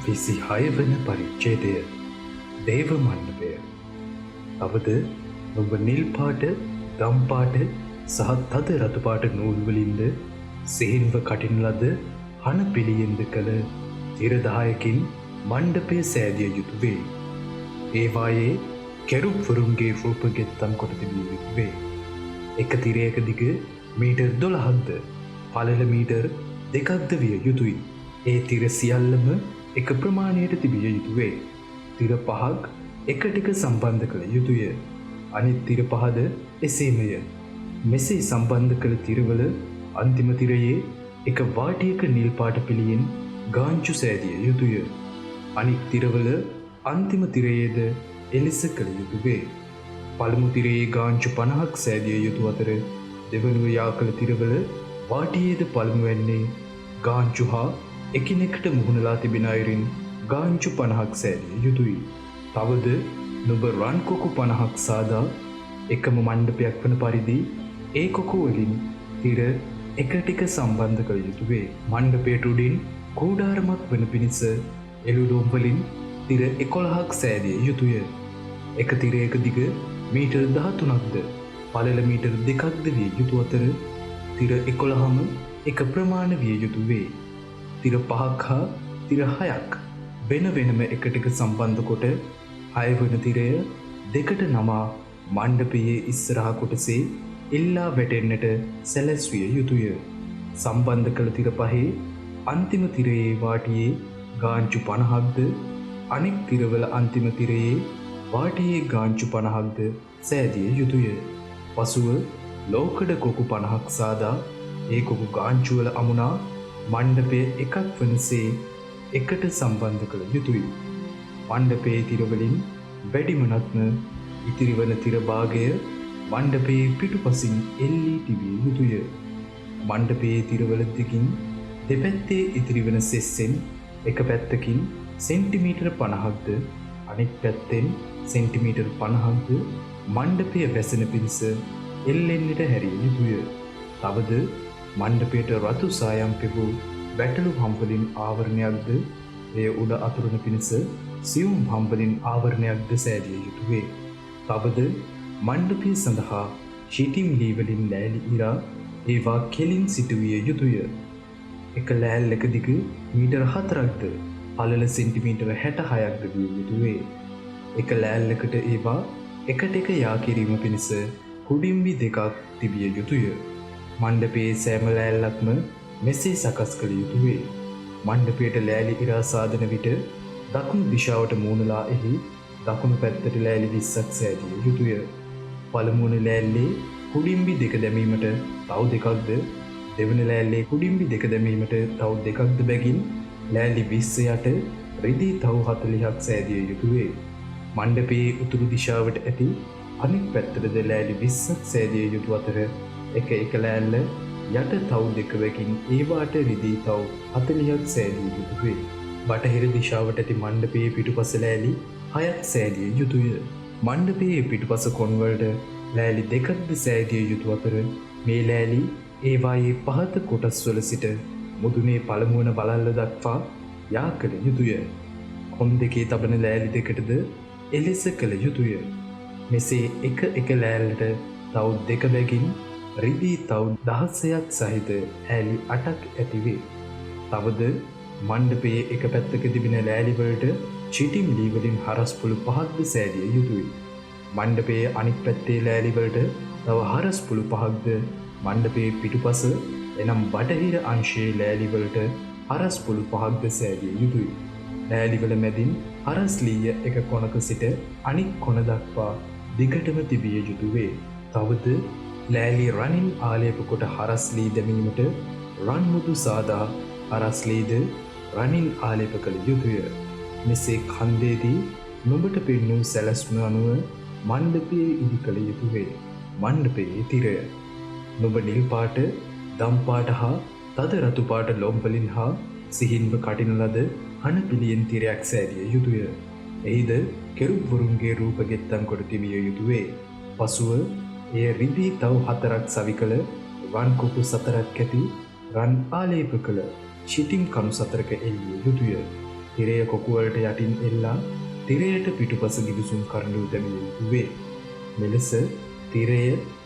විසිහය වන පරිච්ඡේදය දේව මණ්ඩපය. තවද ඔබ නිල් පාට, ගම් පාට සහ තද රතු පාට නූල් වලින්ද සිහින්ව කටින ලද හන පිළියෙන්ද කළ තිර 10කින් මණ්ඩපය සෑදිය යුතු වේ. ඒවායේ කෙරුබ්වරුන්ගේ රූප ගෙත්තම් කොට තිබිය යුතු වේ. එක තිරයක දිග මීටර් 12ක්ද පළල මීටර් 2ක්ද විය යුතුයි. ඒ තිර සියල්ලම එක ප්‍රමාණයට තිබිය යුතු වේ. තිර 5ක් එකට සම්බන්ධ කළ යුතුය. අනිත් තිර 5ද එසේමය. මෙසේ සම්බන්ධ කළ තිරවල අන්තිම තිරයේ එක වාටියක නිල් පාට පිළියෙන් ගාංචු සෑදිය යුතුය. අනික් තිරවල අන්තිම තිරයේද එලෙස කළ යුතු වේ. පළමු තිරයේ ගාංචු 50ක් සෑදිය යුතු අතර දෙවනුව යා කළ තිරවල වාටියේද පළමු වෙන්නේ ගාංචු හා එකිනෙකට මුහුණලා තිබෙන අයුරින් ගාංචු 50ක් සෑදිය යුතුයි. තවද නුඹ රන් කොකු 50ක් සාදා එකම මණ්ඩපයක් වන පරිදි ඒ කොකු වලින් තිර එකට සම්බන්ධ කළ යුතු වේ. මණ්ඩපයට උඩින් කූඩාරමක් වන පිණිස එළුඩොම් වලින් තිර 11ක් සෑදිය යුතුය. එක තිරයක දිග මීටර් 13ක්ද පළල මීටර් 2ක්ද විය යුතු අතර තිර 11ම එක ප්‍රමාණ විය යුතු වේ. තිර 5ක් හා තිර 6ක් වෙන වෙනම එකට සම්බන්ධ කොට 6 වන තිරය දෙකට නමා මණ්ඩපයේ ඉස්සරහා කොටසේ එල්ලා වැටෙන්නට සැලැස්විය යුතුය. සම්බන්ධ කළ තිර 5 අන්තිම තිරයේ වාටියේ ගාංචු 50ක්ද අනෙක් තිරවල අන්තිම තිරයේ වාටියේ ගාංචු 50ක්ද සෑදිය යුතුය. පසුව ලෝකඩ කොකු 50ක් සාදා ඒ කොකු ගාංචුවල අමුණා මණ්ඩපය එකක් වනසේ එකට සම්බන්ධ කළ යුතුයි. මණ්ඩපයේ තිරවලින් වැඩිමනත්ම ඉතිරි වන තිර භාගය මණ්ඩපයේ පිටුපසින් එල්ලී තිබිය යුතුය. මණ්ඩපයේ තිරවල දිගින් දෙපැත්තේ ඉතිරි වන සෙස්සෙන් එක පැත්තකින් සෙන්ටිමීටර 50ක්ද අනෙක් පැත්තෙන් සෙන්ටිමීටර් 50ක්ද මණ්ඩපය වැසෙන පිණිස එල්ලෙන්නට හැරිය යුතුය. තවද මණ්ඩපයට රතු සායම් පෙවූ වැටළු හම්වලින් ආවරණයක්ද එය උඩ අතුරුන පිණිස සියුම් හම්වලින් ආවරණයක්ද සෑදිය යුතු වේ. තවද මණ්ඩපය සඳහා ෂීටිම් ලී වලින් ලෑලි ඉරා ඒවා කෙලින් සිටුවිය යුතුය. එක ලෑල්ලක දිග මීටර 4ක්ද පළල සෙන්ටිමීටර 66ක්ද විය යුතු වේ. එක ලෑල්ලකට ඒවා එකට එක යා කිරීම පිණිස කුඩිම්බි දෙකක් තිබිය යුතුය. මණ්ඩපයේ සෑම ලෑල්ලක්ම මෙසේ සකස් කළ යුතු වේ. මණ්ඩපයට ලෑලි ඉරා සාදන විට දකුණු දිශාවට මූණලා එහි දකුණු පැත්තට ලෑලි 20ක් සෑදිය යුතුය. පළමුවන ලෑල්ලේ කුඩිම්බි දෙක දැමීමට තව දෙකක්ද දෙවන ලෑල්ලේ කුඩිම්බි දෙක දැමීමට තව දෙකක්ද බැගින් ලෑලි 20 යට රිදී තව 40ක් සෑදිය යුතු වේ. මණ්ඩපයේ උතුරු දිශාවට ඇති අනෙක් පැත්තටද ලෑලි 20ක් සෑදිය යුතු අතර එක ලෑල්ල යට තව දෙක බැගින් ඒවාට රිදී තව 40ක් සෑදිය යුතු වේ. බටහිර දිශාවට ඇති මණ්ඩපයේ පිටුපස ලෑලි 6ක් සෑදිය යුතුය. මණ්ඩපයේ පිටුපස කොන්වලට ලෑලි දෙකක්ද සෑදිය යුතු අතර මේ ලෑලි ඒවායේ පහත කොටස්වල සිට මුදුනේ පළමුවන වලල්ල දක්වා යා කළ යුතුය. කොන් දෙකේ තබන ලෑලි දෙකටද එලෙස කළ යුතුය. මෙසේ එක ලෑල්ලට තව දෙක බැගින් රිදී තව 16ක් සහිත ලෑලි 8ක් ඇති වේ. තවද මණ්ඩපයේ එක පැත්තක තිබෙන ලෑලි වලට චිටිම් ලී වලින් හරස් පුළු 5ක්ද සෑදිය යුතුයි. මණ්ඩපයේ අනිත් පැත්තේ ලෑලි වලට තව හරස් පුළු 5ක්ද මණ්ඩපයේ පිටුපස එනම් බටහිර අංශයේ ලෑලි වලට හරස් පුළු 5ක්ද සෑදිය යුතුයි. ලෑලි වල මැදින් හරස් ලීය එක කොනක සිට අනික් කොන දක්වා දිගටම තිබිය යුතු වේ. තවද ලෑලි රනින් ආලේප කොට හරස් ලී දැමීමට රන් මුතු සාදා හරස් ලීද රනින් ආලේප කළ යුතුය. මෙසේ කන්දේදී නුඹට පෙන්වූ සැලැස්ම අනුව මණ්ඩපයේ ඉදි කළ යුතු වේ. මණ්ඩපයේ තිරය නුඹ නිල් පාට, දම් පාට හා තද රතු පාට ලොම් වලින් හා සිහින්ව කටින ලද හන පිළියෙන් තිරයක් සෑදිය යුතුය. එහිද කෙරුබ්වරුන්ගේ රූප ගෙත්තම් කොට තිබිය යුතු වේ. පසුව එය රිදී තව 4ක් සවි කළ රන් කුකු 4ක් ඇති රන් ආලේප කළ ෂිටිම් කණු 4ක එල්ලිය යුතුය. තිරය කොකුවලට යටින් එල්ලා තිරයට පිටුපස ගිවිසුම් කරනු දැමිය යුතු වේ. මෙලෙස තිරය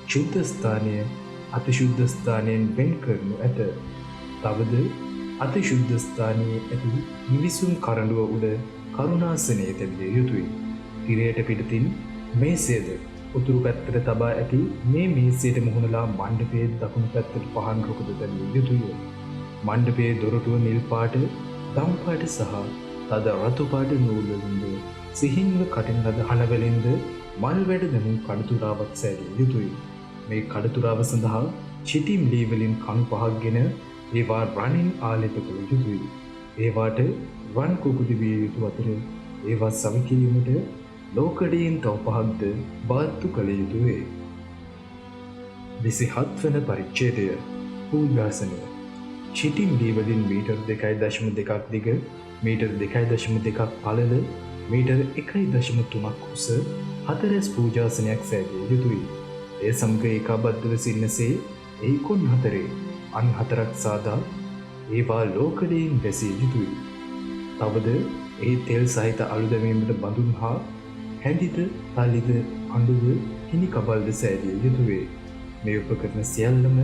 ශුද්ධස්ථානය අතිශුද්ධස්ථානයෙන් වෙන් කරනු ඇත. තවද අතිශුද්ධස්ථානයේ ඇති ගිවිසුම් කරඬුව උඩ කරුණාසනය තැබිය යුතුයි. තිරයට පිටතින් මේසයද උතුරු පැත්තට තබා ඇති මේ මේසයට මුහුණලා මණ්ඩපයේ දකුණු පැත්තට පහන් රුකද තැබිය යුතුය. මණ්ඩපයේ දොරටුව නිල් පාට, දම් පාට සහ තද රතු පාට නූල් වලින්ද සිහින්ව කටින් ලද හනවලින්ද මල් වැඩ දැමූ කඩතුරාවක් සෑදිය යුතුය. මේ කඩතුරාව සඳහා චිටිම් ලී වලින් කණු පහක්ගෙන ඒවා රණින් ආලේප කළ යුතුය. ඒවාට රන් කුකුඩි විය යුතු අතර ඒවා සවිකිරීමට ලෝකඩයෙන් තව පහක්ද බාත්තු කළ යුතු වේ. 27 වන පරිච්ඡේදය පූජාසනය. චිටිම් ලී වලින් මීටර් 2.2ක් දිග, මීටර් 2.2ක් පළල, මීටර් 1.3ක් උස හතරැස් පූජාසනයක් සෑදිය යුතුයි. එය සමග ඒකාබද්ධව සිටිනසේ එහි කොන් හතරේ අන් හතරක් සාදා ඒවා ලෝකඩයෙන් වැසිය යුතුයි. තවද එහි තෙල් සහිත අලු දැමීමට බඳුන් හා හැඳිද, තලිද, අඬුද, හිනි කබල්ද සෑදිය යුතුවේ. මේ උපකරණ සියල්ලම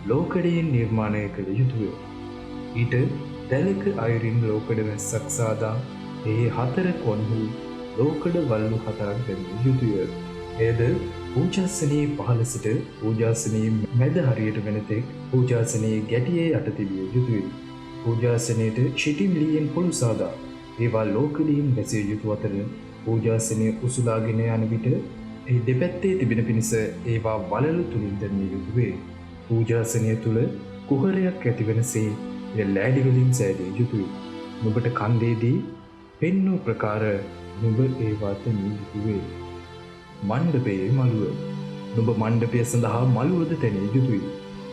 ලෝකඩයෙන් නිර්මාණය කළ යුතුය. ඊට දැලක අයුරින් ලෝකඩ වැස්සක් සාදා එහි හතර කොන්හි ලෝකඩ වල්ලු හතරක් දැමිය යුතුය. එයද පූජාසනයේ පහළ සිට පූජාසනයේ මැද හරියට වෙනතෙක් පූජාසනයේ ගැටියේ යට තිබිය යුතුය. පූජාසනයට චිටිම් ලීයෙන් පොළු සාදා ඒවා ලෝකඩයෙන් වැසිය යුතු අතර පූජාසනය උසුලාගෙන යන විට එහි දෙපැත්තේ තිබෙන පිණිස ඒවා වලලු තුලින් දැමිය යුතු වේ. පූජාසනය තුල කුහරයක් ඇතිවනසේ එය ලෑලි වලින් සෑදිය යුතුය. නුඹට කන්දේදී පෙන්වූ ප්‍රකාර නුඹ ඒවාට නියුතු වේ. මණ්ඩපයේ මළුව. නුඹ මණ්ඩපය සඳහා මළුවද තැනිය යුතුයි.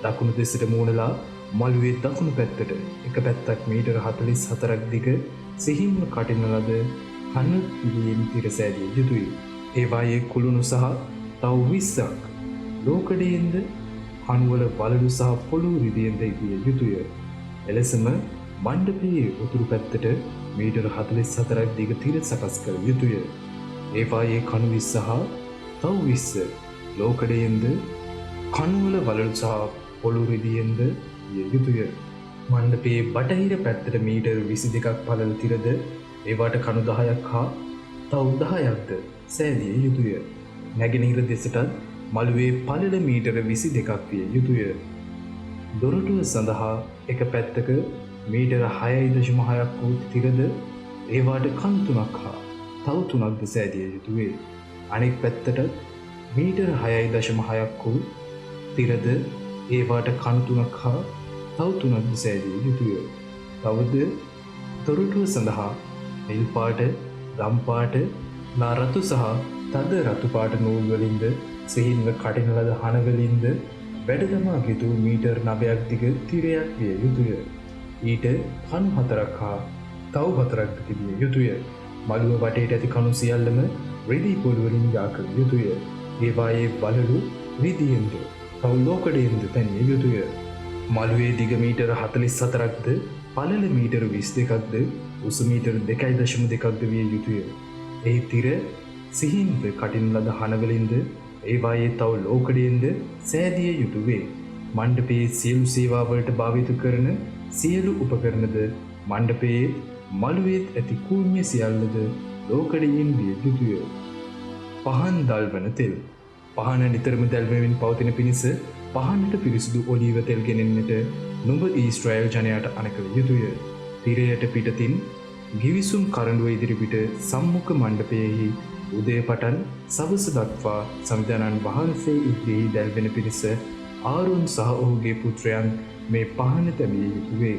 දකුණු දෙසට මූණලා මළුවේ දකුණු පැත්තට එක පැත්තක් මීටර 44ක් දිග සිහින්ව කටින ලද කන පිළියෙන් තිර සෑදිය යුතුයි. ඒවායේ කුළුණු සහ තව 20ක් ලෝකඩයෙන්ද කණුවල වලලු සහ පොළු රිදියෙන්ද ඉදිය යුතුය. එලෙසම මණ්ඩපයේ උතුරු පැත්තට මීටර 44ක් දිග තිර සකස් කළ යුතුය. ඒවායේ කණු 20 සහ තව 20 ලෝකඩයෙන්ද කණුවල වලලු සහ පොළු රිදියෙන්ද ඉදිය යුතුය. මණ්ඩපයේ බටහිර පැත්තට මීටර 22ක් පළල තිරද ඒවාට කණු 10ක් හා තව 10ක්ද සෑදිය යුතුය. නැගෙනහිර දෙසටත් මළුවේ පළල මීටර 22ක් විය යුතුය. දොරටුව සඳහා එක පැත්තක මීටර 6.6ක් වූ තිරද ඒවාට කණු 3ක් හා තව 3ක්ද සෑදිය යුතුය. අනෙක් පැත්තට මීටර 6.6ක් වූ තිරද ඒවාට කණු 3ක් හා තව 3ක්ද සෑදිය යුතුය. තවද දොරටුව සඳහා නිල් පාට, දම් පාට, ලා රතු සහ තද රතු පාට නූල් වලින්ද සිහින්ව කටින ලද හන වලින්ද වැඩදමා ගෙතු මීටර් 9ක් දිග තිරයක් විය යුතුය. ඊට කණු 4ක් හා තව 4ක්ද තිබිය යුතුය. මළුව වටේට ඇති කණු සියල්ලම රිදී පොළු වලින් යා කළ යුතුය. ඒවායේ වලලු රිදියෙන්ද තව ලෝකඩයෙන්ද තැනිය යුතුය. මළුවේ දිග මීටර 44ක්ද පළල මීටර 22ක්ද උස මීටර 2.2ක්ද විය යුතුය. එහි තිර සිහින්ව කටින් ලද හනවලින්ද ඒවායේ තව ලෝකඩයෙන්ද සෑදිය යුතු වේ. මණ්ඩපයේ සියලු සේවාවලට භාවිත කරන සියලු උපකරණද මණ්ඩපයේ මළුවේත් ඇති කූඤ්ඤ සියල්ලද ලෝකඩයෙන් විය යුතුය. පහන් දල්වන තෙල්. පහන නිතරම දැල්වෙමින් පවතින පිණිස පහනට පිරිසිදු ඔලීව තෙල් ගෙනෙන්නට නුඹ ඊශ්‍රායල් ජනයාට අනකළ යුතුය. තිරයට පිටතින් ගිවිසුම් කරඬුව ඉදිරිපිට සම්මුඛ මණ්ඩපයෙහි උදය පටන් සවස දක්වා සංවිධානන් වහන්සේ ඉදිරියේ දැල්වෙන පිණිස ආරෝන් සහ ඔහුගේ පුත්‍රයන් මේ පහන තැබිය යුතු වේ.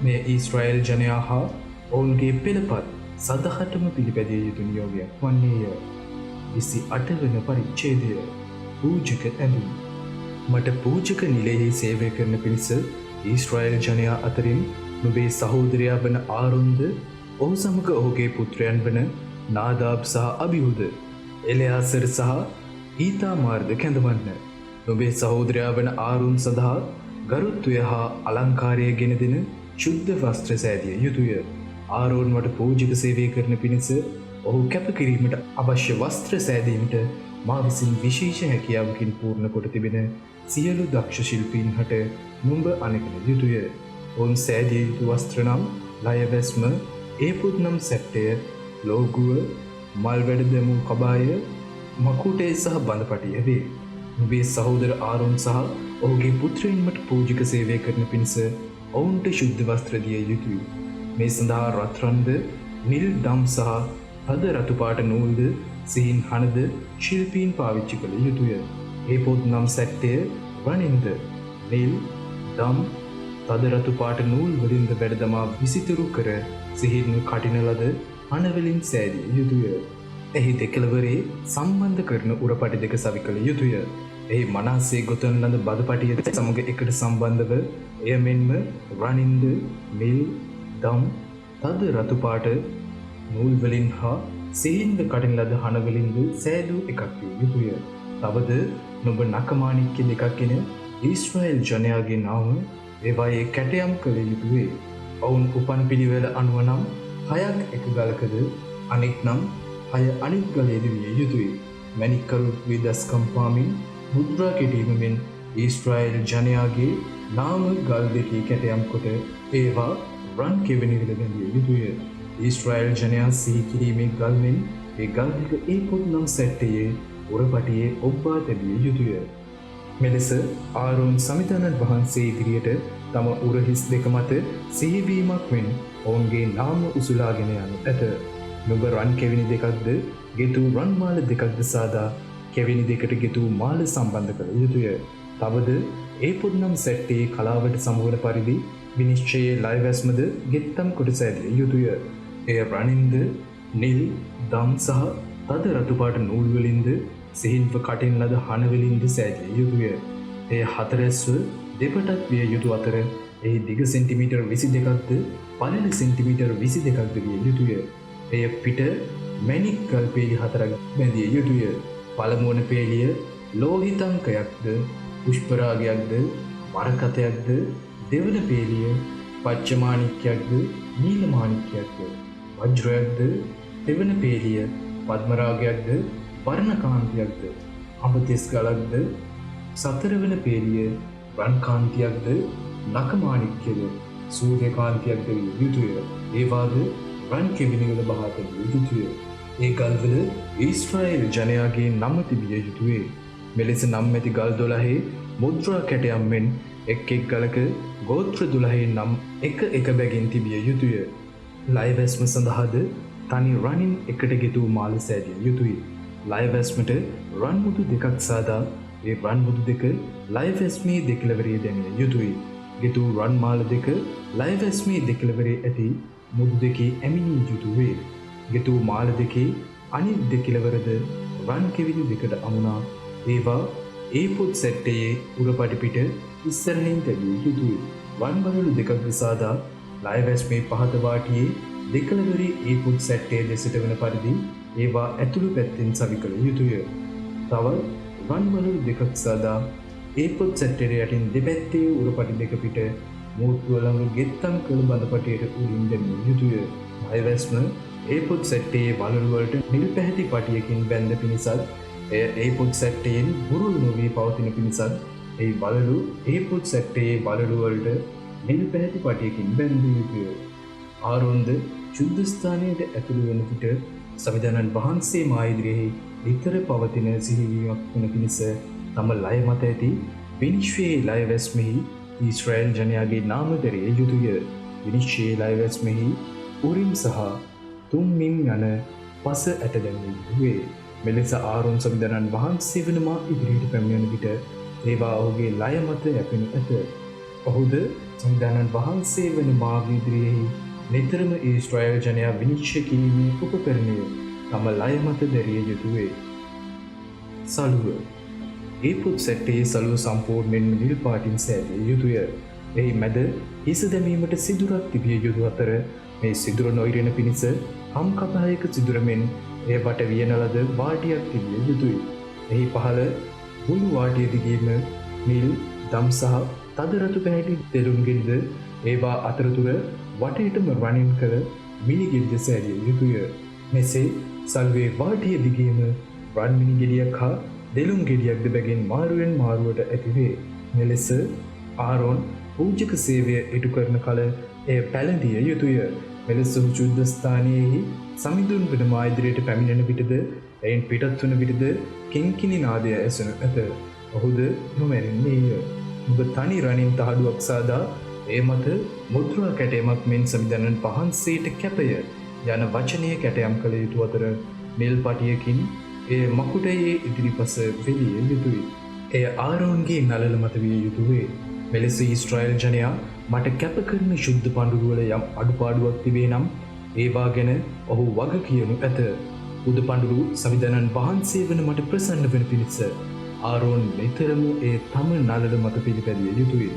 මේ ඊශ්‍රායල් ජනයා හා ඔවුන්ගේ පෙළපත් සදහටම පිළිපැදිය යුතු නියෝගයක් වන්නේය. 28 වන පරිච්ඡේදය පූජක ඇඳුම්. මට පූජක නිලයෙහි සේවය කරන පිණිස ඊශ්‍රායල් ජනයා අතරින් නුඹේ සහෝදරයා වන ආරොන්ද ඔහු සමග ඔහුගේ පුත්‍රයන් වන නාදාබ් සහ අබිහුද එලයාසර් සහ ඊතාමාර්ද කැඳවන්න. නුඹේ සහෝදරයා වන ආරුන් සඳහා ගරුත්වය හා අලංකාරය ගෙන දෙන ශුද්ධ වස්ත්‍ර සෑදිය යුතුය. ආරෝන්වට පූජික සේවය කරන පිණිස ඔහු කැපකිරීමට අවශ්‍ය වස්ත්‍ර සෑදීමට මා විසින් විශේෂ හැකියාවකින් පූර්ණ කොට තිබෙන සියලු දක්ෂ ශිල්පීන් හට නුඹ අනකළ යුතුය. ඔවුන් සෑදිය යුතු වස්ත්‍ර නම් ලයවැස්ම, ඒපුත් නම් සැට්ටය, ලෝගුව, මල් වැඩ දැමූ කබාය, මකුටේ සහ බඳපටිය වේ. නුබේ සහෝදර ආරෝන් සහ ඔහුගේ පුත්‍රයින්මට පූජික සේවය කරන පිණිස ඔවුන්ට ශුද්ධ වස්ත්‍ර දිය යුතුයි. මේ සඳහා රත්රන්ද, නිල් දම් සහ හද රතුපාට නූල්ද, සිහින් හනද ශිල්පීන් පාවිච්චි කළ යුතුය. ඒ පොත් නම් සැට්ටය රනින්ද, නිල් දම් තද රතුපාට නූල් වලින්ද වැඩදමා විසිතුරු කර සිහින් කටින ලද හනවලින් සෑදිය යුතුය. එහි දෙකළවරේ සම්බන්ධ කරන උරපටි දෙක සවි කළ යුතුය. එහි මනාසේ ගොතන ලද බදපටිය සමග එකට සම්බන්ධව එය මෙන්ම රනින්ද, නිල් දම් තද රතුපාට නූල්වලින් හා සිහින්ද කටින් ලද හනවලින්ද සෑදූ එකක් විය යුතුය. තවද නොබ නකමානික්‍ය දෙකක්ගෙන ඊශ්‍රායෙල් ජනයාගේ නාම ඒවායේ කැටයම් කළ යුතුවේ. ඔවුන් උපන් පිළිවෙල අනුව නම් 6ක් එක ගලකද, අනෙක් නම් 6 අනිත් ගලේද විය යුතුයි. මැණික්කරු විදස්කම් පාමින් මුද්‍රා කෙටීම මෙන් ඊශ්‍රායෙල් ජනයාගේ නාම ගල් දෙකේ කැටයම් කොට ඒවා රන් කෙවෙනිවල බැඳිය යුතුය. ඊශ්‍රායෙල් ජනයා සිහි කිරීමේ ගල් මෙන් ඒ ගල් දෙක ඒ පොත් නම් සැට්ටයේ උරපටියේ ඔබ්බා තැබිය යුතුය. මෙලෙස ආරෝන් සමිතනන් වහන්සේ ඉදිරියට තම උරහිස් දෙක මත සිහිවීමක් මෙන් ඔවුන්ගේ නාම උසුලාගෙන යනු ඇත. නුඹ රන් කෙවිනි දෙකක්ද, ගෙතු රන් මාල දෙකක්ද සාදා කෙවිනි දෙකට ගෙතු මාල සම්බන්ධ කළ යුතුය. තවද ඒ පොත් නම් සැට්ටේ කලාවට සමවන පරිදි විනිශ්චයේ ලයවැස්මද ගෙත්තම් කොට සෑදිය යුතුය. එය රනින්ද, නිල් දම් සහ තද රතුපාට නූල්වලින්ද සිහින්ව කටින් ලද හනවලින්ද සෑදිය යුතුය. එය හතරැස්ව දෙපටක් විය යුතු අතර එහි දිග සෙන්ටිමීටර් 22ක්ද පළල සෙන්ටිමීටර් 22ක්ද විය යුතුය. එය පිට මැණික් ගල් පේලි 4ක් බැඳිය යුතුය. පළමුවන පේලිය ලෝහිතංකයක්ද, පුෂ්පරාගයක්ද, මරකතයක්ද, දෙවන පේලිය පච්චමාණික්‍යයක්ද, නීලමාණික්‍යයක්ද, වජ්‍රයක්ද, දෙවන පේලිය පද්මරාගයක්ද, වර්ණකාන්තියක්ද, අඹතිස් ගලක්ද, සතරවන පේලිය රන්කාන්තියක්ද, නකමාණික්‍යද, සූර්යකාන්තියක්ද විය යුතුය. ඒවාද රන් කෙවිනිවල බහා තැබිය යුතුය. ඒ ගල්වල ඊශ්‍රායෙල් ජනයාගේ නම තිබිය යුතුවේ. මෙලෙස නම් ඇති ගල් 12 මුද්‍රා කැටයම් මෙන් එක් එක් ගලක ගෝත්‍ර 12 නම් එක බැගින් තිබිය යුතුය. ලයවැස්ම සඳහාද තනි රනින් එකට ගෙතු මාල සෑදිය යුතුයි. ලයවැස්මට රන් මුදු දෙකක් සාදා ඒ රන් මුදු දෙක ලයවැස්මේ දෙකළවරේ දැමිය යුතුයි. ගෙතු රන් මාල දෙක ලයවැස්මේ දෙකළවරේ ඇති මුදු දෙකේ ඇමිනිය යුතු වේ. ගෙතු මාල දෙකේ අනිත් දෙකළවරද රන් කෙවිලි දෙකට අමුණා ඒවා ඒ පොත් සැට්ටයේ උරපටි පිට ඉස්සරහින් තැබිය යුතුයි. රන් බරළු දෙකක් සාදා ලයවැස්මේ පහත වාටියේ දෙකළවරේ ඒ පොත් සැට්ටයේ දෙසට වන පරිදි ඒවා ඇතුළු පැත්තෙන් සවි කළ යුතුය. තවත් රන් බරළු දෙකක් සාදා ඒ පොත් සැට්ටයේ යටින් දෙපැත්තේ උරපටි දෙක පිට මූර්තුව ළඟ ගෙත්තම් කළ බඳපටියට උරින් දැමිය යුතුය. ලයවැස්ම ඒ පොත් සැට්ටයේ වලලු වලට නිල් පැහැති පටියකින් බැඳ පිණිසත් එය ඒ පොත් සැට්ටයෙන් බුරුල් නොවී පවතින පිණිසත් ඒ වලලු ඒ පොත් සැට්ටයේ වලලු වලට නිල් පැහැති පටියකින් බැඳිය යුතුය. ආරෝන්ද ශුද්ධස්ථානයට ඇතුළු වන විට සමිධානන් වහන්සේ මා ඉදිරියේ නිතර පවතින සිහිවීමක් වන පිණිස තම ලය මත ඇති විනිශ්චයේ ලයවැස්මෙහි ඊශ්‍රායෙල් ජනයාගේ නාම දැරිය යුතුය. විනිශ්චයේ ලයවැස්මෙහි උරිම් සහ තුම්මිම් යන පස ඇට දැමිය යුතුවේ. මෙලෙස ආරෝන් සමිධානන් වහන්සේ වන මා ඉදිරියට පැමිණෙන විට ඒවා ඔහුගේ ලය මත යැපෙනු ඇත. ඔහුද සමිධානන් වහන්සේ වන මාගේ ඉදිරියෙහි නිතරම ඊශ්‍රායෙල් ජනයා විනිශ්චය කිරීමේ උපකරණය තම ලය මත දැරිය යුතුවේ. සලුව ඒ පොත් සැට්ටයේ සලුව සම්පූර්ණයෙන්ම නිල් පාටින් සෑදිය යුතුය. එහි මැද හිස දැමීමට සිදුරක් තිබිය යුතු අතර මේ සිදුර නොයිරෙන පිණිස හම් කපායක සිදුරමෙන් එය වට වියන ලද වාටියක් තිබිය යුතුයි. එහි පහළ මුළු වාටිය දිගේම නිල් දම් සහ තද රතු පැහැති තෙරුන්ගෙන්ද ඒවා අතරතුර වටේටම රනින් කළ මිනිගෙඩිද සෑදිය යුතුය. මෙසේ සල්වේ වාටිය දිගේම රන් මිනිගෙඩියක් හා දෙළුම් ගෙඩියක්ද බැගින් මාරුවෙන් මාරුවට ඇතිවේ. මෙලෙස ආරෝන් පූජක සේවය ඉටු කරන කල එය පැළඳිය යුතුය. මෙලෙස චුද්ධස්ථානයෙහි සමිඳුන් වන මායිදිරයට පැමිණෙන විටද එයින් පිටත් වන විටද කිංකිණි නාදය ඇසෙනු ඇත. ඔහුද නොමැරෙන්නේය. ඔබ තනි රනින් තහඩුවක් සාදා ඒ මත මුද්‍රා කැටයමක් මෙන් සමිඳනන් පහන්සේට කැපය යන වචනය කැටයම් කළ යුතු අතර නිල් පටියකින් එය මකුටයේ ඉදිරිපස වෙලිය යුතුයි. එය ආරෝන්ගේ නළල මත විය යුතුවේ. මෙලෙස ඊශ්‍රායල් ජනයා මට කැප කරන ශුද්ධ පඬුරුවල යම් අඩුපාඩුවක් තිබේ නම් ඒවා ගැන ඔහු වග කියනු ඇත. බුදු පඬුරු සමිඳනන් වහන්සේ වන මට ප්‍රසන්න වන පිණිස ආරෝන් නිතරම ඒ තම නළල මත පිළිපැදිය යුතුයි.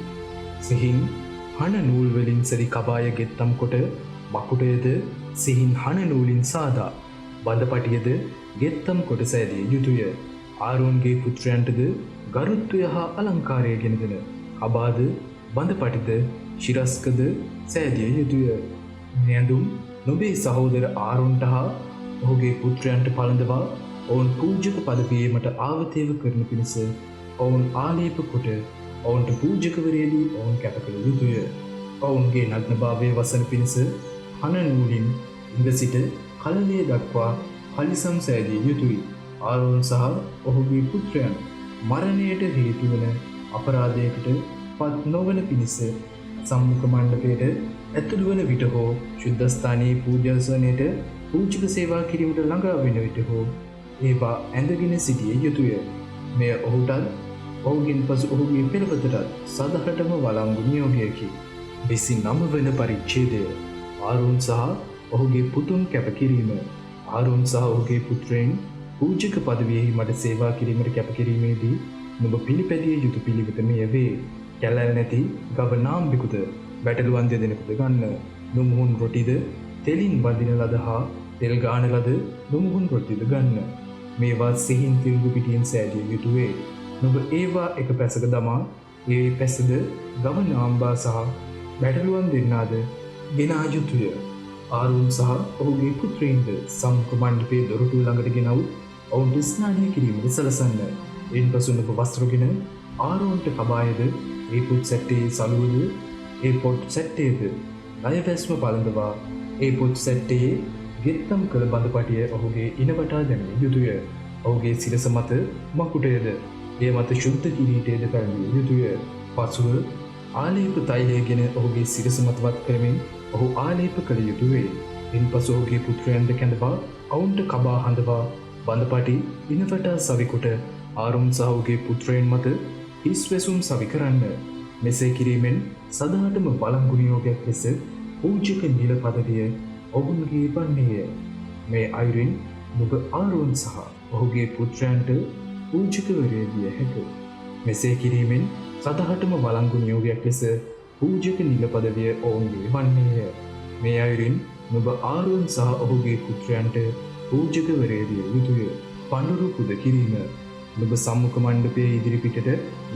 සිහින් හන නූල් වලින් සරි කබාය ගෙත්තම් කොට මකුටයද සිහින් හන නූලින් සාදා බඳපටියද ගෙත්තම් කොට සෑදිය යුතුය. ආරෝන්ගේ පුත්‍රයන්ටද ගරුත්වය හා අලංකාරය ගෙන දෙන කබාද බඳපටිද ශිරස්කද සෑදිය යුතුය. නැඳුම් නොබේ සහෝදර ආරෝන්ට හා ඔහුගේ පුත්‍රයන්ට පළඳවා ඔවුන් පූජක පදවීමට ආවතේව කරන පිණිස ඔවුන් ආලේප කොට ඔවුන්ට පූජකවරයේදී ඔවුන් කැප කළ යුතුය. ඔවුන්ගේ නග්නභාවය වසන පිණිස හන නූලින් ඉඳ සිට කලලය දක්වා කලිසම් සෑදිය යුතුයි. ආරෝන් සහ ඔහුගේ පුත්‍රයන් මරණයට හේතුවන අපරාධයකට පත් නොවන පිණිස සම්මුඛ මණ්ඩපයට ඇතුළු වන විට හෝ ශුද්ධස්ථානයේ පූජාසනයට පූජක සේවා කිරීමට ළඟා වෙන විට හෝ ඒවා ඇඳගෙන සිටිය යුතුය. මෙය ඔහුටත් ඔහුගෙන් පසු ඔහුගේ පෙළවතටත් සදහටම වළංගු නියෝගයකි. 29 වන පරිච්ඡේදය. ආරෝන් සහ ඔහුගේ පුතුන් කැප කිරීම. ආරෝන් සහ ඔහුගේ පුත්‍රයන් පූජක පදවියෙහි මට සේවා කිරීමට කැප කිරීමේදී නුඹ පිළිපැදිය යුතු පිළිවෙත මෙය වේ. කැලැල් නැති ගව නාම්බිකුද බැටළුවන් දෙදෙනෙකුද ගන්න. නුමුහුන් රොටිද තෙලින් බඳින ලද හා තෙල් ගාන ලද නුමුහුන් රොටිද ගන්න. මේවා සිහින් තිල්ගු පිටියෙන් සෑදිය යුතුවේ. නුඹ ඒවා එක පැසක දමා ඒ පැසද ගව නාම්බා සහ බැටළුවන් දෙන්නාද ගෙනා යුතුය. ආරෝන් සහ ඔහුගේ පුත්‍රයින්ද සම්මුඛ මණ්ඩපයේ දොරටුව ළඟට ගෙනව් ඔවුන්ට ස්නානය කිරීමට සලසන්න. ඉන්පසු නුඹ වස්ත්‍රගෙන ආරෝන්ට කබායද ඒ පුත් සැට්ටේ සලුවද ඒ පොත් සැට්ටේද ණයවැස්ම පළඳවා ඒ පුත් සැට්ටේ ගෙත්තම් කළ බඳපටිය ඔහුගේ ඉනවටා දැමිය යුතුය. ඔහුගේ සිරස මත මකුටයද ඒ මත ශුද්ධ කිරීටයද පැළඳිය යුතුය. පසුව ආලේප තෛලයගෙන ඔහුගේ සිරස මතවත් කරමින් ඔහු ආලේප කළ යුතුවේ. ඉන්පසු ඔහුගේ පුත්‍රයන්ද කැඳවා ඔවුන්ට කබා හඳවා බඳපටි ඉනවටා සවිකොට ආරෝන් සහ ඔහුගේ පුත්‍රයන් මත හිස් වැසුම් සවි කරන්න. මෙසේ කිරීමෙන් සදාටම වළංගු නියෝගයක් ලෙස පූජක නිල පදවිය ඔවුන්ගේ වන්නේය. මේ අයුරින් නුඹ ආරෝන් සහ ඔහුගේ පුත්‍රයන්ට පූජකවරය විය හැක. මෙසේ කිරීමෙන් සදහටම වළංගු නියෝගයක් ලෙස පූජක නිල පදවිය ඔවුන්ගේ වන්නේය. මේ අයුරින් නුඹ ආරෝන් සහ ඔහුගේ පුත්‍රයන්ට පූජකවරය විය යුතුය. පඬුරු පුද කිරීම. නුඹ සම්මුඛ මණ්ඩපයේ ඉදිරිපිටට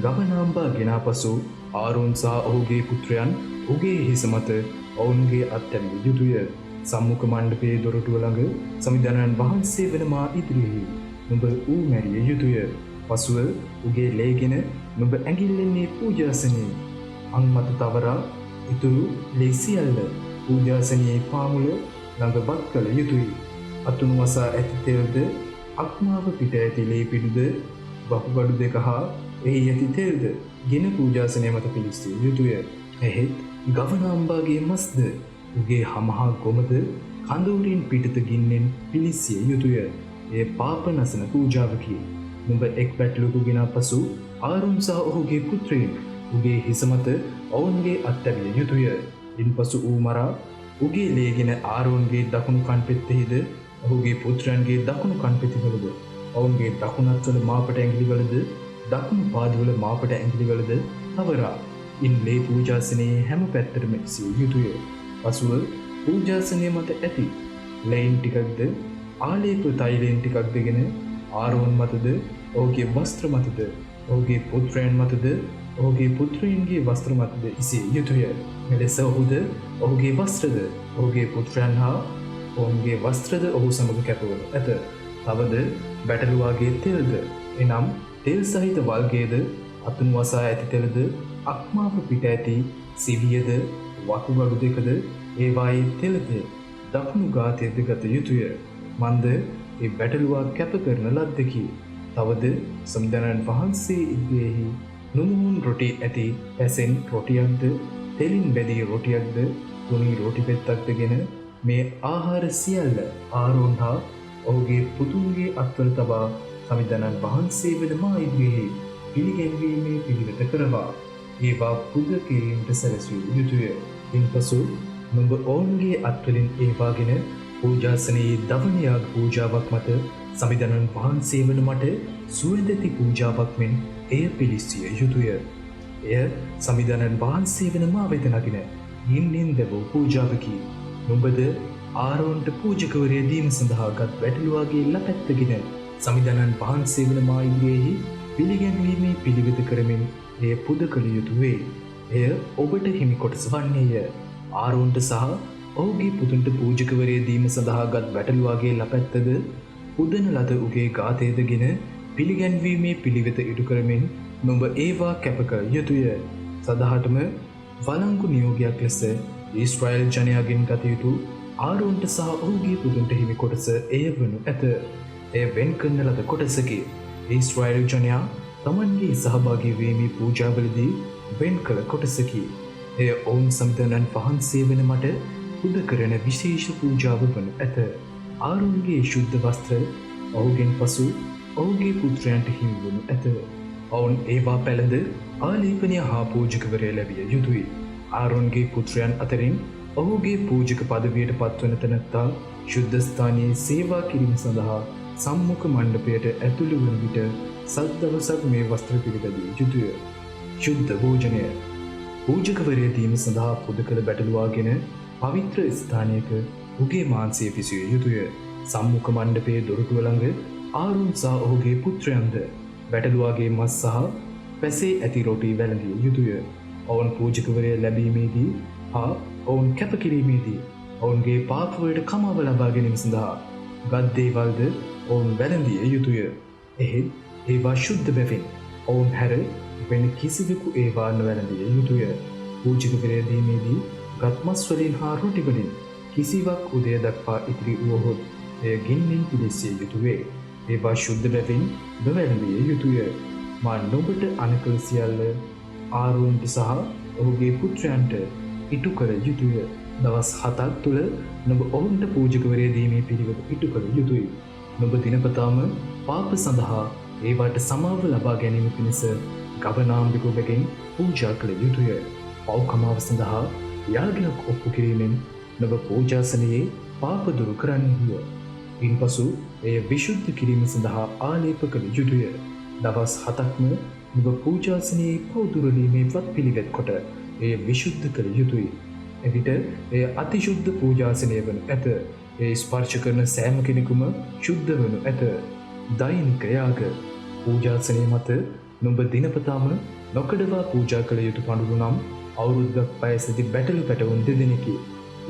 ගව නාම්බා ගෙනා පසු ආරෝන් සහ ඔහුගේ පුත්‍රයන් උගේ හිස මත ඔවුන්ගේ අත් තැබිය යුතුය. සම්මුඛ මණ්ඩපයේ දොරටුව ළඟ සමිඳනන් වහන්සේ වන මා ඉදිරියෙහි නුඹ ඌ මැරිය යුතුය. පසුව උගේ ලේගෙන නුඹ ඇඟිල්ලෙන්නේ පූජාසනයේ අං මත තවරා ඉතුරු ලේ සියල්ල පූජාසනයේ පාමුල ළඟ බත් කළ යුතුය. අතුණු වසා ඇති තෙල්ද අක්මාව පිට ඇති ලේ පිඩුද බහුගඩු දෙක හා එහි ඇති තෙල්ද ගෙන පූජාසනය මත පිළිස්සිය යුතුය. එහෙත් ගවනාම්බාගේ මස්ද උගේ හමහා ගොමද කඳවුරින් පිටත ගින්නෙන් පිළිස්සිය යුතුය. එය පාප නසන පූජාවකි. නුඹ එක් පැටලුකු ගෙනා පසු ආරෝන් සහ ඔහුගේ පුත්‍රයන් උගේ හිස මත ඔවුන්ගේ අත් තැබිය යුතුය. ඉන්පසු ඌ මරා උගේ ලේගෙන ආරෝන්ගේ දකුණු කන්පෙත්තෙහිද ඔහුගේ පුත්‍රයන්ගේ දකුණු කන්පෙතිවලද ඔවුන්ගේ දකුණත්වල මාපට ඇඟිලිවලද දකුණු පාදවල මාපට ඇඟිලිවලද තවරා ඉන් ලේ පූජාසනයේ හැම පැත්තටම සිය යුතුය. පසුව පූජාසනය මත ඇති ලේන් ටිකක්ද ආලේප තෛලයෙන් ටිකක් දෙගෙන ආරෝන් මතද ඔහුගේ වස්ත්‍ර මතද ඔහුගේ පුත්‍රයන් මතද ඔහුගේ පුත්‍රයන්ගේ වස්ත්‍ර මතද ඉසිය යුතුය. මෙලෙස ඔහුද ඔහුගේ වස්ත්‍රද ඔහුගේ පුත්‍රයන් හා ඔවුන්ගේ වස්ත්‍රද ඔහු සමඟ කැපවනු ඇත. තවද බැටළුවාගේ තෙල්ද එනම් තෙල් සහිත වල්ගේද අතුන් වසා ඇති තෙලද අක්මාව පිට ඇති සිවියද වකුගඩු දෙකද ඒවායේ තෙලද දකුණු ගාතයද ගත යුතුය. මන්ද ඒ බැටළුවා කැප කරන ලද්දකි. තවද සම්දනන් වහන්සේ ඉදිරියෙහි නුමුහුන් රොටි ඇති පැසෙන් රොටියක්ද තෙලින් බැදී රොටියක්ද තුනී රොටි පෙත්තක්ද ගෙන මේ ආහාර සියල්ල ආරෝන් හා ඔහුගේ පුතුන්ගේ අත්වල තබා සමිඳනන් වහන්සේ වන මා ඉදිරියෙහි පිළිගැන්වීමේ පිළිවෙත කරවා ඒවා පුද කිරීමට සැලසිය යුතුය. ඉන්පසු නුඹ ඔවුන්ගේ අත්වලින් ඒවාගෙන පූජාසනයේ දවනයාග පූජාවක් මත සමිඳනන් වහන්සේ වන මට සුවඳැති පූජාවක් මෙන් එය පිළිස්සිය යුතුය. එය සමිඳනන් වහන්සේ වන මා වෙත නගින ගින්නෙන් දැවූ පූජාවකි. නුඹද ආරෝන්ට පූජකවරය දීම සඳහා ගත් බැටළුවාගේ ලපැත්තගෙන සමිඳනන් වහන්සේ වන මා ඉදිරියෙහි පිළිගැන්වීමේ පිළිවෙත කරමින් එය පුද කළ යුතු වේ. එය ඔබට හිමි කොටස වන්නේය. ආරෝන්ට සහ ඔහුගේ පුතුන්ට පූජකවරය දීම සඳහා ගත් බැටළුවාගේ ලපැත්තද පුදන ලද උගේ ගාතයදගෙන පිළිගැන්වීමේ පිළිවෙත ඉටු කරමින් නුඹ ඒවා කැප කළ යුතුය. සදහටම වලංගු නියෝගයක් ලෙස ඊශ්‍රායල් ජනයාගෙන් ගත යුතු ආරෝන්ට සහ ඔහුගේ පුතුන්ට හිමි කොටස එය වනු ඇත. එය වෙන් කරන ලද කොටසකි. ඊශ්‍රායල් ජනයා තමන්ගේ සහභාගී වීමේ පූජාවලදී වෙන් කළ කොටසකි. එය ඔවුන් සමිඳනන් වහන්සේ වන මට පුද කරන විශේෂ පූජාව වනු ඇත. ආරෝන්ගේ ශුද්ධ වස්ත්‍ර ඔහුගෙන් පසු ඔහුගේ පුත්‍රයන්ට හිමි වනු ඇත. ඔවුන් ඒවා පැළඳ ආලේපනය හා පූජකවරය ලැබිය යුතුයි. ආරෝන්ගේ පුත්‍රයන් අතරින් ඔහුගේ පූජක පදවියට පත්වන තැනැත්තා ශුද්ධස්ථානයේ සේවා කිරීම සඳහා සම්මුඛ මණ්ඩපයට ඇතුළු වන විට සත්දවසක් මේ වස්ත්‍ර පිළිපැදිය යුතුය. ශුද්ධ භෝජනය පූජකවරය දීම සඳහා පුද කළ බැටළුවාගෙන පවිත්‍ර ස්ථානයක උගේ මාංශය පිසිය යුතුය. සම්මුඛ මණ්ඩපයේ දොරටුව ළඟ ආරෝන් සහ ඔහුගේ පුත්‍රයන්ද බැටළුවාගේ මස් සහ පැසේ ඇති රොටි වැළඳිය යුතුය. ඔවුන් පූජකවරය ලැබීමේදී හා ඔවුන් කැපකිරීමේදී ඔවුන්ගේ පාපවලට කමාව ලබා ගැනීම සඳහා ගත් දේවල්ද ඔවුන් වැළඳිය යුතුය. එහෙත් ඒවා ශුද්ධ බැවින් ඔවුන් හැර වෙන කිසිවෙකු ඒවා නොවැළඳිය යුතුය. පූජකවරය දීමේදී ගත් මස් වලින් හා රොටි වලින් කිසිවක් උදය දක්වා ඉතිරි වුවහොත් එය ගින්නෙන් පිළිසිය යුතු වේ. ඒවා ශුද්ධ බැවින් නොවැළඳිය යුතුය. මා නුඹට අනුකළ සියල්ල ආරෝන්ට සහ ඔහුගේ පුත්‍රයන්ට ඉටු කළ යුතුය. දවස් 7ක් තුළ නුඹ ඔවුන්ට පූජකවරය දීමේ පිළිවෙත ඉටු කළ යුතුයි. නුඹ දිනපතාම පාප සඳහා ඒවාට සමාව ලබා ගැනීම පිණිස ගවනාම්බිකෝබගෙන් පූජා කළ යුතුය. පව්කමාව සඳහා යාගයක් ඔප්පු කිරීමෙන් නුඹ පූජාසනයේ පාප දුරු කරන්නේය. ඉන්පසු එය විශුද්ධ කිරීම සඳහා ආලේප කළ යුතුය. දවස් 7ක්ම නුඹ පූජාසනයේ පවුදුරලීමේ වත් පිළිවෙත් කොට එය විශුද්ධ කළ යුතුයි. එවිට එය අතිශුද්ධ පූජාසනය වනු ඇත. එය ස්පර්ශ කරන සෑම කෙනෙකුම ශුද්ධ වනු ඇත. දෛනික යාග පූජාසනය මත නුඹ දිනපතාම නොකඩවා පූජා කළ යුතු පඬුරු නම් අවුරුද්දක් පය සිටි බැටළු පැටවුන් දෙදෙනෙකි.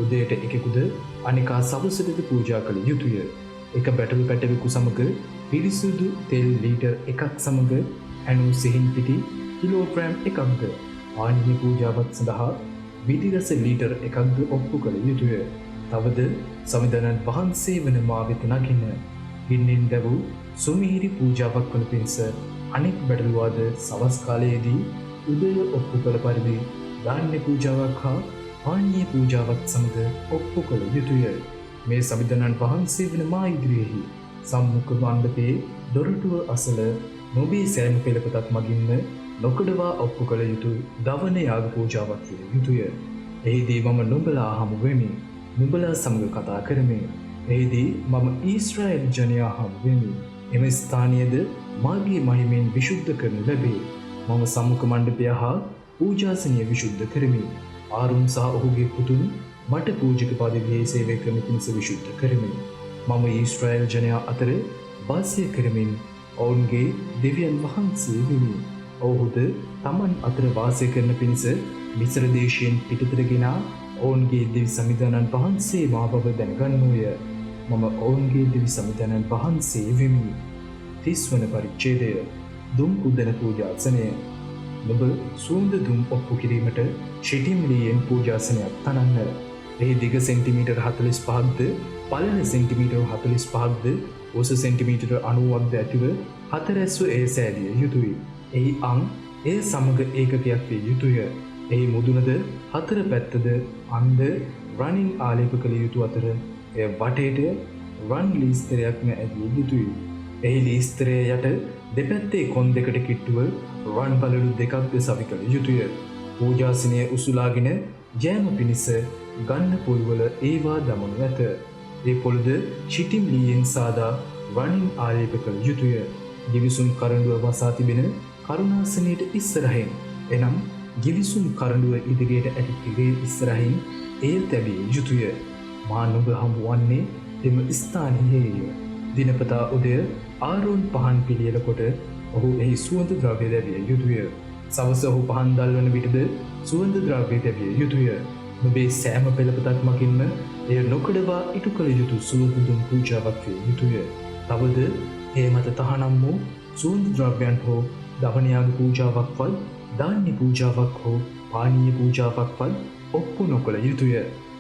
උදයට එකෙකුද අනිකා සවසටද පූජා කළ යුතුය. එක බැටළු පැටවෙකු සමග පිරිසුදු තෙල් ලීටර් එකක් සමග ඇනු සිහින් පිටි කිලෝග්‍රෑම් එකක්ද ආන්‍ය පූජාවත් සඳහා විදිරස ලීටර් එකක්ද ඔප්පු කළ යුතුය. තවද සමිඳනන් වහන්සේ වන මා වෙත නගින්න ගින්නෙන් දැවූ සුමිහිරි පූජාවක් වන පිණිස අනෙක් බැටළුවාද සවස් කාලයේදී උදය ඔප්පු කළ පරිදි ධාන්‍ය පූජාවක් හා පානීය පූජාවත් සමග ඔප්පු කළ යුතුය. මේ සමිඳනන් වහන්සේ වන මා ඉදිරියෙහි සම්මුඛ මණ්ඩපයේ දොරටුව අසල නොබේ සෑම පෙළපතක් මගින්ම නොකඩවා ඔප්පු කළ යුතු දවන යාග පූජාවක් විය යුතුය. එහිදී මම නුඹලා හමු වෙමි. නුඹලා සමග කතා කරමි. එහිදී මම ඊශ්‍රායල් ජනයා හමු වෙමි. එම ස්ථානයද මාගේ මහිමෙන් විශුද්ධ කරනු ලැබේ. මම සම්මුඛ මණ්ඩපය හා පූජාසනය විශුද්ධ කරමි. ආරුන් සහ ඔහුගේ පුතුන් මට පූජක පදවියේ සේවය කරන පිණිස විශුද්ධ කරමි. මම ඊශ්‍රායල් ජනයා අතර වාසය කරමින් ඔවුන්ගේ දෙවියන් වහන්සේ වෙමි. ඔවුහුද තමන් අතර වාසය කරන පිණිස මිස්ර දේශයෙන් පිටතට ගෙනා ඔවුන්ගේ දිවි සමිධානන් වහන්සේ මා බව දැනගන්නෝය. මම ඔවුන්ගේ දිවි සමිධානන් වහන්සේ වෙමි. 30 වන පරිච්ඡේදය දුම් පුදන පූජාසනය. නුඹ සුවඳ දුම් ඔප්පු කිරීමට ෂිටිම්ලියෙන් පූජාසනයක් තනන්න. එහි දිග සෙන්ටිමීටර් 45ක්ද පළල සෙන්ටිමීටර් 45ක්ද උස සෙන්ටිමීටර් 90ක්ද ඇතිව හතරැස්ව එය සෑදිය යුතුයි. එහි අං එය සමග ඒකකයක් විය යුතුය. එහි මුදුනද හතර පැත්තද අන්ද රනින් ආලේප කළ යුතු අතර එය වටේට රන් ලීස්තරයක්ම ඇදිය යුතුයි. එහි ලීස්තරය යට දෙපැත්තේ කොන් දෙකට කිට්ටුව රන් බලලු දෙකක්ද සවි කළ යුතුය. පූජාසනය උසුලාගෙන ජෑම පිණිස ගන්න පොල්වල ඒවා දමනු ඇත. ඒ පොළද ෂිටිම් ලීයෙන් සාදා රනින් ආලේප කළ යුතුය. ගිවිසුම් කරඬුව වසා තිබෙන කරුණාසනයට ඉස්සරහින් එනම් ගිවිසුම් කරඬුව ඉදිරියට ඇති තිරේ ඉස්සරහින් එය තැබිය යුතුය. මා නුඹ හමුවන්නේ එම ස්ථානයේය. දිනපතා උදය ආරෝන් පහන් පිළියෙල කොට ඔහු එහි සුවඳ ද්‍රව්‍ය දැවිය යුතුය. සවස ඔහු පහන් දල්වන විටද සුවඳ ද්‍රව්‍ය දැවිය යුතුය. නුඹේ සෑම පෙළපතක් මගින්ම එය නොකඩවා ඉටු කළ යුතු සුවඳ දුම් පූජාවක් විය යුතුය. තවද එය මත තහනම් වූ සුවඳ ද්‍රව්‍යයන් හෝ දවනයාග පූජාවක්වත් ධාන්‍ය පූජාවක් හෝ පානීය පූජාවක්වත් ඔප්පු නොකළ යුතුය.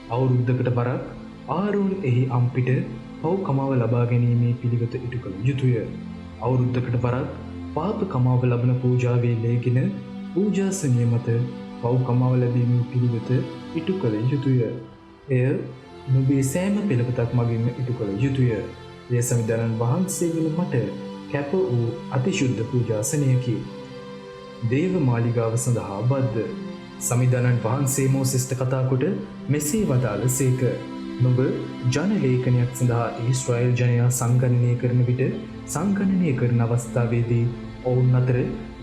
අවුරුද්දකට වරක් ආරෝන් එහි අම්පිට පව් කමාව ලබා ගැනීමේ පිළිවෙත ඉටු කළ යුතුය. අවුරුද්දකට වරක් පාප කමාව ලබන පූජාවේ ලේගෙන පූජාසනය මත පව් කමාව ලැබීමේ පිළිවෙත ඉටු කළ යුතුය. එය නුඹේ සෑම පෙළපතක් මගින්ම ඉටු කළ යුතුය. එය සමිධානන් වහන්සේ වන මට කැප වූ අතිශුද්ධ පූජාසනයකි. දේව මාලිගාව සඳහා බද්ධ. සමිධානන් වහන්සේ මෝසෙස්ට කතා කොට මෙසේ වදාළ සේක. නුඹ ජනලේඛනයක් සඳහා ඊශ්‍රායල් ජනයා සංගණනය කරන විට සංගණනය කරන අවස්ථාවේදී ඔවුන් අතර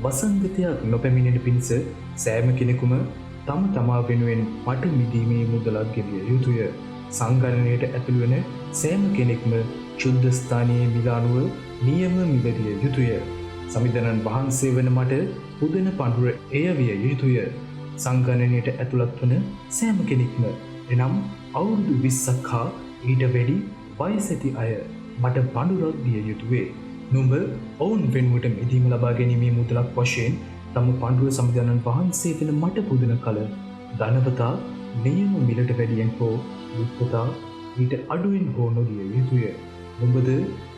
වසංගතයක් නොපැමිණෙන පිණිස සෑම කෙනෙකුම තම තමා වෙනුවෙන් මට මිදීමේ මුදලක් ගෙවිය යුතුය. සංගණනයට ඇතුළු වන සෑම කෙනෙක්ම ශුද්ධ ස්ථානයේ මිල අනුව නියම මිලදිය යුතුය. සමිධානන් වහන්සේ වන මට පුදන පඬුර එය විය යුතුය. සංගණනයට ඇතුළත් වන සෑම කෙනෙක්ම එනම් අවුරුදු 20ක් හා ඊට වැඩි වයස ඇති අය මට පඬුරක් දිය යුතුවේ. නුඹ ඔවුන් වෙනුවට මිදීම ලබා ගැනීමේ මුදලක් වශයෙන් තම පඬුර සමිධානන් වහන්සේ වෙන මට පුදන කල ධනවතා නියම මිලට වැඩියෙන් හෝ දුප්පතා ඊට අඩුවෙන් හෝ නොදිය යුතුය. නුඹද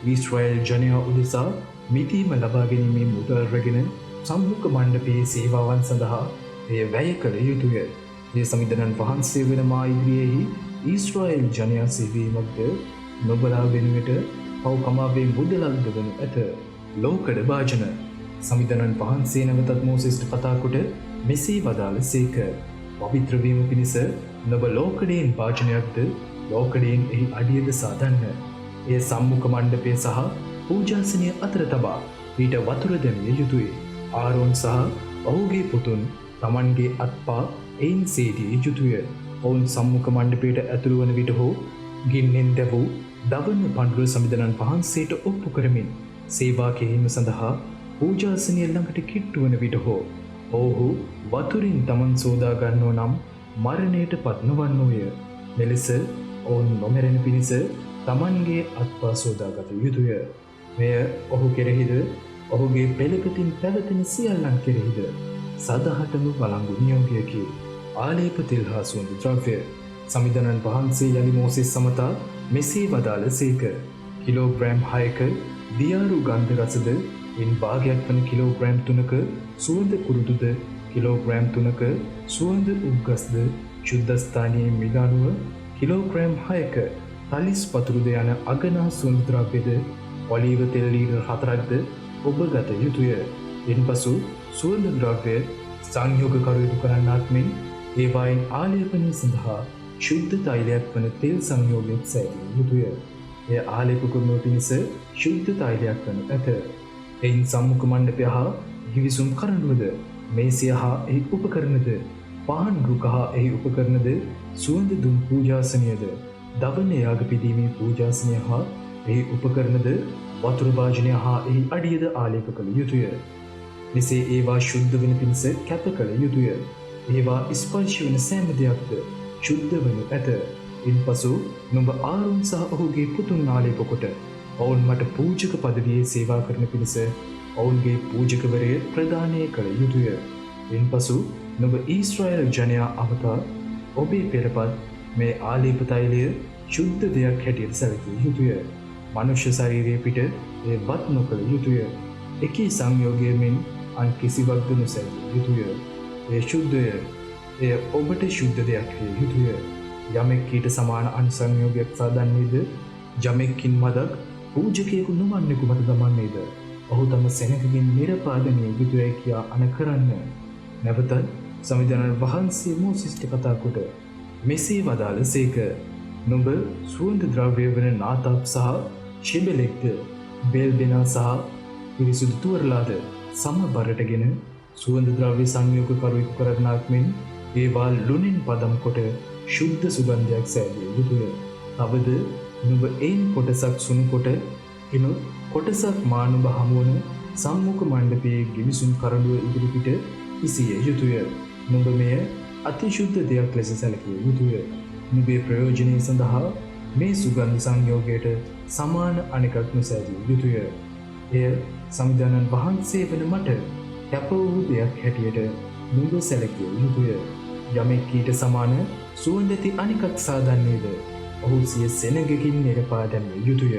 ඊශ්‍රායල් ජනයා උදෙසා මිදීම ලබා ගැනීමේ මුදල් රැගෙන සම්මුඛ මණ්ඩපයේ සේවාවන් සඳහා එය වැය කළ යුතුය. ඒ සමිධානන් වහන්සේ වෙන මා ඉදිරියෙහි ඊශ්‍රායල් ජනයා සේවීමක්ද නොබලා වෙනුවට පව් කමාවේ මුදලක්ද වනු ඇත. ලෝකඩ භාජන. සමිධානන් වහන්සේ නැවතත් මෝසෙස්ට කතා කොට මෙසේ වදාළ සේක. පවිත්‍ර වීම පිණිස නොබ ලෝකඩයෙන් භාජනයක්ද ලෝකඩයෙන් එහි අඩියද සාදන්න. එය සම්මුඛ මණ්ඩපය සහ පූජාසනය අතර තබා ඊට වතුර දැමිය යුතුය. ආරෝන් සහ ඔහුගේ පුතුන් තමන්ගේ අත්පා එයින් සේදිය යුතුය. ඔවුන් සම්මුඛ මණ්ඩපයට ඇතුළු වන විට හෝ ගින්නෙන් දැවූ දවන පඬුර සමිධානන් වහන්සේට ඔප්පු කරමින් සේවා කිරීම සඳහා පූජාසනය ළඟට කිට්ටු වන විට හෝ ඔවුහු වතුරින් තමන් සෝදා ගන්නෝ නම් මරණයට පත් නොවන්නෝය. මෙලෙස ඔවුන් නොමැරෙන පිණිස තමන්ගේ අත්පා සෝදාගත යුතුය. මෙය ඔහු කෙරෙහිද ඔහුගේ පෙළපතින් පැවතෙන සියල්ලන් කෙරෙහිද සදහටම වළංගු නියෝගයකි. ආලේප තෙල් හා සුවඳ ද්‍රව්‍ය. සමිධානන් වහන්සේ යලි මෝසෙස් සමතා මෙසේ වදාළ සේක. කිලෝග්‍රෑම් 6ක දියාරු ගන්ධ රසද ඉන් භාගයක් වන කිලෝග්‍රෑම් 3ක සුවඳ කුරුදුද කිලෝග්‍රෑම් 3ක සුවඳ උග්ගස්ද ශුද්ධස්ථානයේ මිල අනුව කිලෝග්‍රෑම් 6ක තලිස් පතුරුද යන අගනා සුවඳ ද්‍රව්‍යද ඔලීව තෙල් ලීටර් 4ක්ද ඔබ ගත යුතුය. ඉන්පසු සුවඳ ද්‍රව්‍ය සංයෝගකරුවෙකු කරන්නාක් මෙන් ඒවායින් ආලේපනය සඳහා ශුද්ධ තෛලයක් වන තෙල් සංයෝගයක් සෑදිය යුතුය. එය ආලේප කරනු පිණිස ශුද්ධ තෛලයක් වනු ඇත. එයින් සම්මුඛ මණ්ඩපය හා ගිවිසුම් කරඬුවද මේසය හා එහි උපකරණද පහන් රුක හා එහි උපකරණද සුවඳ දුම් පූජාසනයද දවන යාග පිදීමේ පූජාසනය හා එහි උපකරණද වතුර භාජනය හා එහි අඩියද ආලේප කළ යුතුය. මෙසේ ඒවා ශුද්ධ වන පිණිස කැප කළ යුතුය. ඒවා ස්පර්ශ වන සෑම දෙයක්ද ශුද්ධ වනු ඇත. ඉන්පසු නුඹ ආරොන් සහ ඔහුගේ පුතුන් ආලේප කොට ඔවුන් මට පූජක පදවියේ සේවා කරන පිණිස ඔවුන්ගේ පූජකවරය ප්‍රදානය කළ යුතුය. ඉන්පසු නුඹ ඊශ්‍රායල් ජනයා අවතා ඔබේ පෙරපත් මේ ආලේප තෛලය ශුද්ධ දෙයක් හැටියට සැලකිය යුතුය. මනුෂ්‍ය ශරීරයේ පිට එය වත් නොකළ යුතුය. එකී සංයෝගයමින් අන් කිසිවක්ද නොසැලකිය යුතුය. එය ශුද්ධය. එය ඔබට ශුද්ධ දෙයක් විය යුතුය. යමෙක් ඊට සමාන අන් සංයෝගයක් සාදන්නේද? යමෙක්කින් මදක් පූජකයෙකු නොවන්නෙකු මත දමන්නේද? ඔහු තම සෙනගකින් නිරපාදනය යුතුයයි කියා අන කරන්න. නැවතත් සමිධානන් වහන්සේ මෝසිස්ට කතා කොට මෙසේ වදාළ සේක. නුඹ සුවඳ ද්‍රව්‍ය වන නාතාප් සහ ශිබෙලෙක්ද බෙල් දෙනා සහ පිරිසුදු තුවරලාද සමබරටගෙන සුවඳ ද්‍රව්‍ය සංයෝග කරුවෙකු කරන්නාක් මෙන් ඒවා ලුණින් පදම් කොට ශුද්ධ සුගන්ධයක් සෑදිය යුතුය. තවද නුඹ එයින් කොටසක් සුණු කොට එනොත් කොටසක් මානුභ හමුවන සම්මුඛ මණ්ඩපයේ ගිවිසුම් කරඬුව ඉදිරිපිට ඉසිය යුතුය. නුඹ මෙය අතිශුද්ධ දෙයක් ලෙස සැලකිය යුතුය. නුඹේ ප්‍රයෝජනය සඳහා මේ සුගන්ධ සංයෝගයට සමාන අනෙකක් නොසෑදිය යුතුය. එය සමිධානන් වහන්සේ වන මට කැප වූ දෙයක් හැටියට නුඹ සැලකිය යුතුය. යමෙක් ඊට සමාන සුවඳ ඇති අනෙකක් සාදන්නේද? ඔහු සිය සෙනගකින් නිරපාදනය යුතුය.